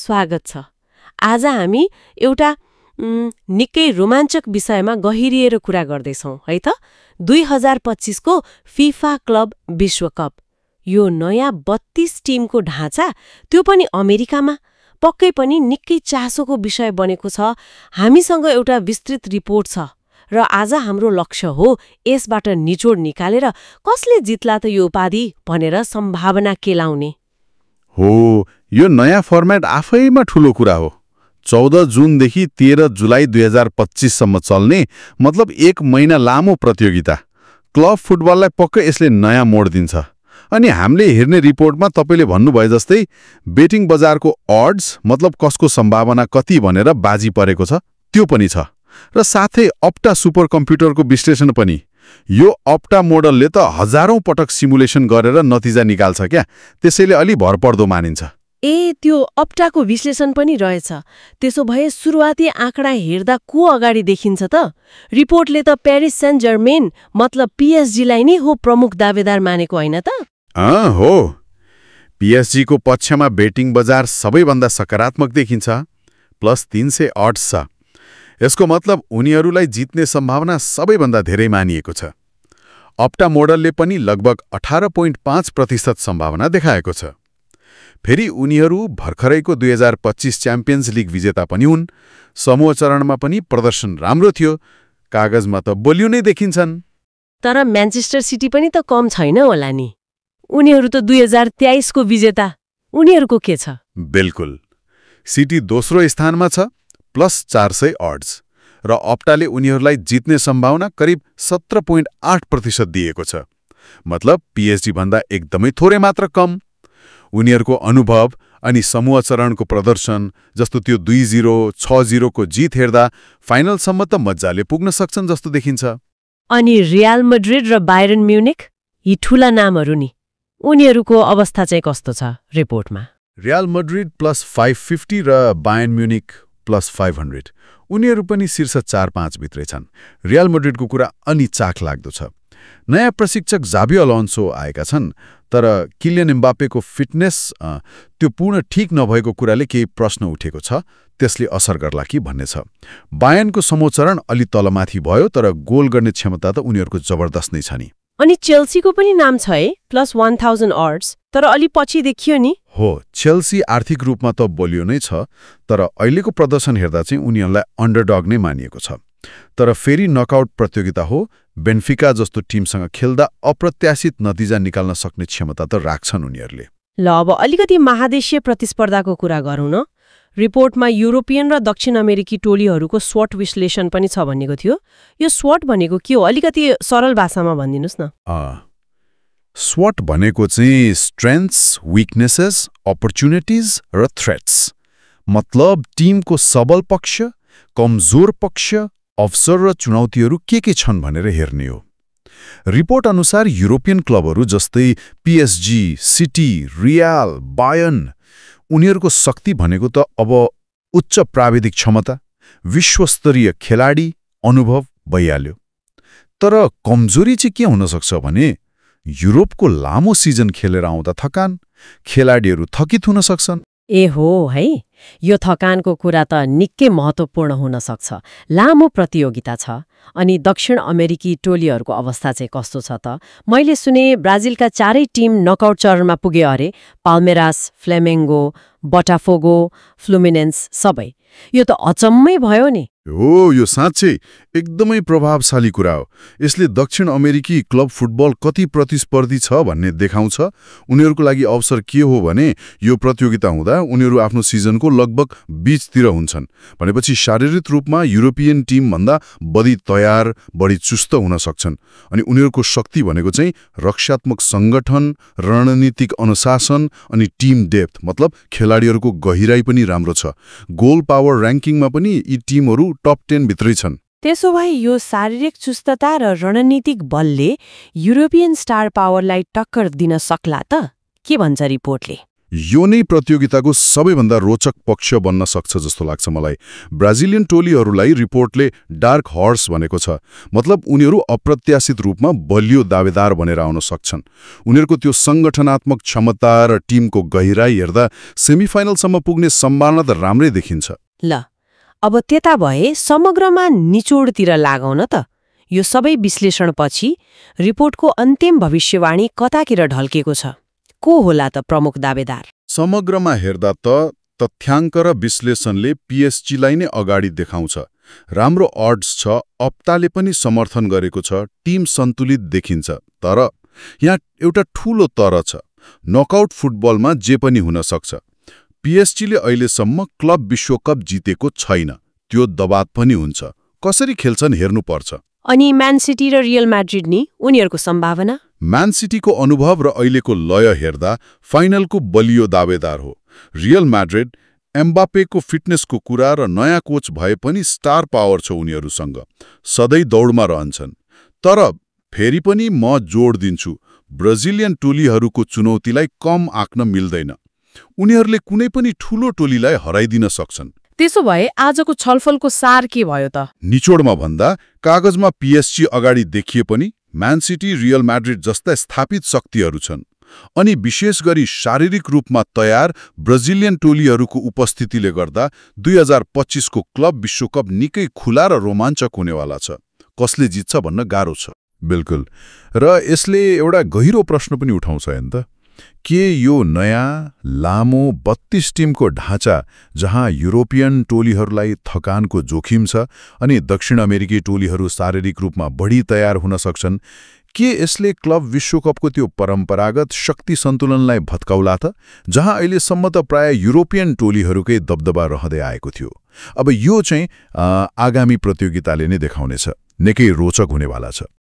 स्वागत छ। आज हामी एउटा निकै रोमाञ्चक विषयमा गहिरिएर कुरा गर्दैछौँ है त। 2025 को फिफा क्लब विश्वकप। यो नयाँ 32 टिमको ढाँचा, त्यो पनि अमेरिकामा, पक्कै पनि निकै चासोको विषय बनेको छ। हामीसँग एउटा विस्तृत रिपोर्ट छ र आज हाम्रो लक्ष्य हो यसबाट निचोड निकालेर कसले जित्ला त यो उपाधि भनेर सम्भावना केलाउने हो। यो नयाँ फर्मेट आफैमा ठूलो कुरा हो। 14 जुनदेखि 13 जुलाई 2025 सम्म चल्ने, मतलब 1 महिना लामो प्रतियोगिता। क्लब फुटबललाई पक्कै यसले नयाँ मोड दिन्छ। अनि हामीले हेर्ने रिपोर्टमा तपाईँले भन्नुभए जस्तै बेटिङ बजारको अड्स, मतलब कसको सम्भावना कति भनेर बाजी परेको छ, त्यो पनि छ। र साथै अप्टा सुपर कम्प्युटरको विश्लेषण पनि। यो अप्टा मोडलले त हजारौं पटक सिमुलेसन गरेर नतिजा निकाल्छ क्या, त्यसैले अलि भरपर्दो मानिन्छ। ए, त्यो अप्टाको विश्लेषण पनि रहेछ। त्यसो भए सुरुवाती आँकडा हेर्दा को अगाडि देखिन्छ त? रिपोर्टले त पेरिस सेन्ट जर्मेन मतलब पीएसजीलाई नै हो प्रमुख दावेदार मानेको होइन त? हो। पीएसजीको पक्षमा बेटिङ बजार सबैभन्दा सकारात्मक देखिन्छ, +300 अड्स छ। यसको मतलब उनीहरूलाई जित्ने सम्भावना सबैभन्दा धेरै मानिएको छ। अप्टा मोडलले पनि लगभग 18.5% सम्भावना देखाएको छ। फेरि उनीहरू भर्खरैको 2025 च्याम्पियन्स लिग विजेता पनि हुन्। समूह चरणमा पनि प्रदर्शन राम्रो थियो। कागजमा त बलियो नै देखिन्छन्। तर म्यान्चेस्टर सिटी पनि त कम छैन होला नि। उनीहरू त 2023 को विजेता। उनीहरूको के छ? बिल्कुल। सिटी दोस्रो स्थानमा छ, +400 अड्स। र अप्टाले उनीहरूलाई जित्ने सम्भावना करिब 17.8% दिएको छ। मतलब पीएसजी भन्दा एकदमै थोरै मात्र कम। उनीहरूको अनुभव अनि समूह चरणको प्रदर्शन, जस्तो त्यो 2-0, 6-0 को जित हेर्दा फाइनलसम्म त मजाले पुग्न सक्छन् जस्तो देखिन्छ। अनि रियल मैड्रिड र बायर्न म्युनिख, यी ठूला नामहरू नि, उनीहरूको अवस्था चाहिँ कस्तो छ रिपोर्टमा? रियल मैड्रिड +550 र बायर्न म्युनिख +500। उनीहरू पनि शीर्ष 4-5 भित्रै छन्। रियल मैड्रिडको कुरा अलि चाख लाग्दो छ। नयाँ प्रशिक्षक जाभी अलोन्सो आएका छन्, तर किलियन एम्बापेको फिटनेस त्यो पूर्ण ठिक नभएको कुराले केही प्रश्न उठेको छ। त्यसले असर गर्ला कि भन्ने छ। बायर्नको समोचरण अलि तलमाथि भयो, तर गोल गर्ने क्षमता त उनीहरूको जबरदस्त नै छ नि। अनि चेल्सीको पनि नाम छ है, +1000 अड्स, तर अलि पछि देखियो नि। हो, चेल्सी आर्थिक रूपमा त बलियो नै छ, तर अहिलेको प्रदर्शन हेर्दा चाहिँ उनीहरूलाई अन्डरडग नै मानिएको छ। तर फेरि नकआउट प्रतियोगिता हो, बेन्फिका जस्तो टिमसँग खेल्दा अप्रत्याशित नतिजा निकाल्न सक्ने क्षमता त राख्छन् उनीहरूले। ल, अब अलिकति महादेशीय प्रतिस्पर्धाको कुरा गरौँ न। रिपोर्टमा युरोपियन र दक्षिण अमेरिकी टोलीहरूको स्वट विश्लेषण पनि छ भनेको थियो। यो स्वट भनेको के हो? अलिकति सरल भाषामा भनिदिनुस् न। स्वट भनेको चाहिँ स्ट्रेन्थ्स, विकनेसेस, अपर्च्युनिटिज र थ्रेट्स। मतलब टिमको सबल पक्ष, कमजोर पक्ष, अवसर र चुनौतीहरू के छन् भनेर हेर्ने हो। रिपोर्ट अनुसार युरोपियन क्लबहरू जस्तै पीएसजी, सिटी, रियल, बायर्न, उनीहरूको शक्ति भनेको त अब उच्च प्राविधिक क्षमता, विश्वस्तरीय खेलाडी, अनुभव भइहाल्यो। तर कमजोरी चाहिँ के हुन सक्छ भने युरोपको लामो सिजन खेलेर आउँदा थकान, खेलाडीहरू थकित हुन सक्छन्। ए हो है, यो थकानको कुरा त निकै महत्त्वपूर्ण हुन सक्छ। लामो प्रतियोगिता छ। अनि दक्षिण अमेरिकी टोलीहरूको अवस्था चाहिँ कस्तो छ त? मैले सुने ब्राजिलका 4 टिम नकआउट चरणमा पुगे अरे। पाल्मेरास, फ्लेमेङ्गो, बोटाफोगो, फ्लुमिनेन्स सबै। यो त अचम्मै भयो नि। हो, यो साँच्चै एकदमै प्रभावशाली कुरा हो। यसले दक्षिण अमेरिकी क्लब फुटबल कति प्रतिस्पर्धी छ भन्ने देखाउँछ। उनीहरूको लागि अवसर के हो भने यो प्रतियोगिता हुँदा उनीहरू आफ्नो सिजनको लगभग बीचतिर हुन्छन्। भनेपछि शारीरिक रूपमा युरोपियन टिमभन्दा बढी तयार, बढी चुस्त हुन सक्छन्। अनि उनीहरूको शक्ति भनेको चाहिँ रक्षात्मक सङ्गठन, रणनीतिक अनुशासन अनि टिम डेप्थ, मतलब खेलाडीहरूको गहिराई पनि राम्रो छ। गोल पावर र्याङ्किङमा पनि यी टिमहरू टप 10 भित्रै छन्। त्यसो भए यो शारीरिक चुस्तता र रणनीतिक बलले युरोपियन स्टार पावरलाई टक्कर दिन सक्ला त? के भन्छ रिपोर्टले? यो नै प्रतियोगिताको सबैभन्दा रोचक पक्ष बन्न सक्छ जस्तो लाग्छ मलाई। ब्राजिलियन टोलीहरूलाई रिपोर्टले डार्क हर्स भनेको छ, मतलब उनीहरू अप्रत्याशित रूपमा बलियो दावेदार बनेर आउन सक्छन्। उनीहरूको त्यो सङ्गठनात्मक क्षमता र टिमको गहिराई हेर्दा सेमिफाइनलसम्म पुग्ने सम्भावना त राम्रै देखिन्छ। ल, अब त्यता भए समग्रमा निचोडतिर लागौँ न त। यो सबै विश्लेषणपछि रिपोर्टको अन्तिम भविष्यवाणी कतातिर ढल्केको छ? को होला त प्रमुख दावेदार? समग्रमा हेर्दा त तथ्याङ्क र विश्लेषणले पिएसजीलाई नै अगाडि देखाउँछ। राम्रो अड्स छ, अप्ताले पनि समर्थन गरेको छ, टिम सन्तुलित देखिन्छ। तर यहाँ एउटा ठूलो तर छ, नकआउट फुटबलमा जे पनि हुन सक्छ। पिएसजीले अहिलेसम्म क्लब विश्वकप जितेको छैन, त्यो दबाव पनि हुन्छ। कसरी खेल्छन् हेर्नुपर्छ। अनि म्यान सिटी र रियल म्याड्रिड नि, उनीहरूको सम्भावना? म्यान सिटीको अनुभव र अहिलेको लय हेर्दा फाइनलको बलियो दावेदार हो। रियल म्याड्रिड एम्बापेको फिटनेसको कुरा र नयाँ कोच भए पनि स्टार पावर छ उनीहरूसँग, सधैँ दौडमा रहन्छन्। तर फेरि पनि म जोड दिन्छु, ब्राजिलियन टोलीहरूको चुनौतीलाई कम आँक्न मिल्दैन। उनीहरूले कुनै पनि ठूलो टोलीलाई हराइदिन सक्छन्। त्यसो भए आजको छलफलको सार के भयो त? निचोडमा भन्दा कागजमा पिएसजी अगाडि देखिए पनि म्यान सिटी, रियल म्याड्रिड जस्ता स्थापित शक्तिहरू छन्। अनि विशेष गरी शारीरिक रूपमा तयार ब्राजिलियन टोलीहरूको उपस्थितिले गर्दा 2025 को क्लब विश्वकप निकै खुला र रोमाञ्चक हुनेवाला छ। कसले जित्छ भन्न गाह्रो छ। बिल्कुल। र यसले एउटा गहिरो प्रश्न पनि उठाउँछ हैन त, के यो नयाँ लामो 32 टिमको ढाँचा, जहाँ युरोपियन टोलीहरूलाई थकानको जोखिम छ अनि दक्षिण अमेरिकी टोलीहरू शारीरिक रूपमा बढी तयार हुन सक्छन्, के यसले क्लब विश्वकपको त्यो परम्परागत शक्ति सन्तुलनलाई भत्काउला त, जहाँ अहिलेसम्म त प्राय युरोपियन टोलीहरूकै दबदबा रहँदै आएको थियो? अब यो चाहिँ आगामी प्रतियोगिताले नै देखाउनेछ। निकै रोचक हुनेवाला छ।